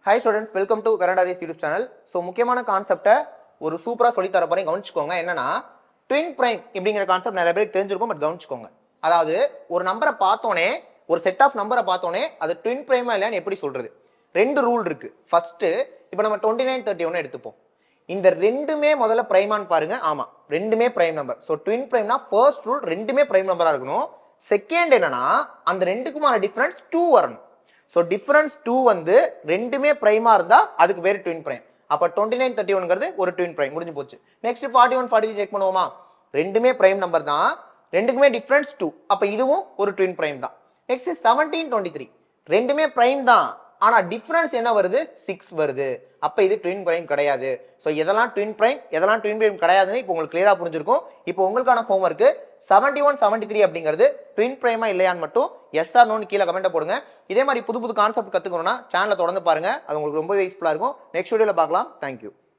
Hi students, welcome to Verandaris YouTube channel. So முக்கியமான கான்செப்டை ஒரு சூப்பரா சொல்லி தர போறேன். கவனிச்சுக்கோங்க. என்னன்னா ட்வின் பிரைம் இப்படிங்கிற கான்செப்ட் நிறைய பேருக்கு தெரிஞ்சிருக்கும், பட் கவனிச்சுக்கோங்க. அதாவது ஒரு நம்பரை பார்த்தோனே, ஒரு செட் ஆஃப் நம்பரை பார்த்தோனே அது ட்வின் பிரைமா இல்லையான்னு எப்படி சொல்றது? ரெண்டு ரூல் இருக்கு. ஃபர்ஸ்ட் இப்போ நம்ம 2931 எடுத்துப்போம். இந்த ரெண்டுமே முதல்ல பிரைமான்னு பாருங்க. ஆமா, ரெண்டுமே பிரைம் நம்பர். ஸோ ட்வின் பிரைம்னா ஃபர்ஸ்ட் ரூல் ரெண்டுமே பிரைம் நம்பரா இருக்கணும். செகண்ட் என்னன்னா அந்த ரெண்டுக்குமான டிஃபரன்ஸ் 2 வரணும். ஸோ டிஃபரன்ஸ் 2 வந்து ரெண்டுமே பிரைமா இருந்தா அதுக்கு பேர் ட்வின் பிரைம். அப்ப 2931ங்கிறது ஒரு ட்வின் பிரைம், முடிஞ்சு போச்சு. நெக்ஸ்ட் 41 43 செக் பண்ணுவோமா? ரெண்டுமே பிரைம் நம்பர் தான், ரெண்டுக்குமே டிஃபரன்ஸ் 2, அப்ப இதுவும் ஒரு ட்வின் பிரைம் தான். நெக்ஸ்ட் 17 23 ரெண்டுமே பிரைம் தான், ஆனா டிஃபரன்ஸ் என்ன வருது? 6 வருது. அப்ப இது ட்வின் பிரைம் கிடையாது. ஸோ எதெல்லாம் ட்வின் பிரைம் எதெல்லாம் ட்வின் பிரைம் கிடையாதுன்னு இப்போ உங்களுக்கு கிளியரா புரிஞ்சிருக்கும். இப்போ உங்களுக்கான ஹோம்வொர்க் 71 73 அப்படிங்கிறது ட்வின் பிரைமா இல்லையான்னு மட்டும் எஸ் ஆர் நோன்னு கீழே கமெண்ட் போடுங்க. இதே மாதிரி புது புது கான்செப்ட் கத்துக்கணும்னா சேனலை தொடர்ந்து பாருங்க, அது உங்களுக்கு ரொம்ப யூஸ்ஃபுல்லா இருக்கும். நெக்ஸ்ட் வீடியோல பார்க்கலாம். தேங்க்யூ.